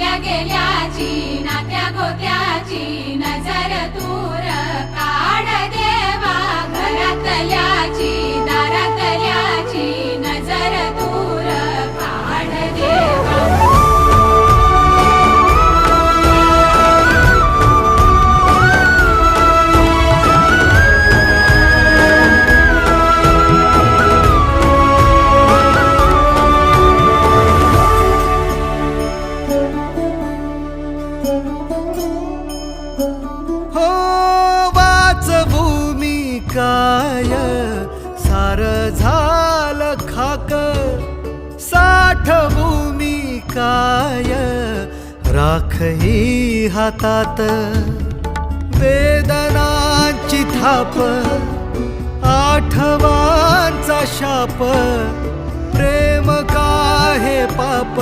आल्या गेल्याची नात्या गोत्याची नजर दूर काढ देवा घरातल्याची दारातल्याची नजर दूर काढ देवा हो वाचभूमी काय सार झालं खाक साठभूमी काय राखही हातात वेदनांची थाप आठवांचा शाप प्रेम का हे पाप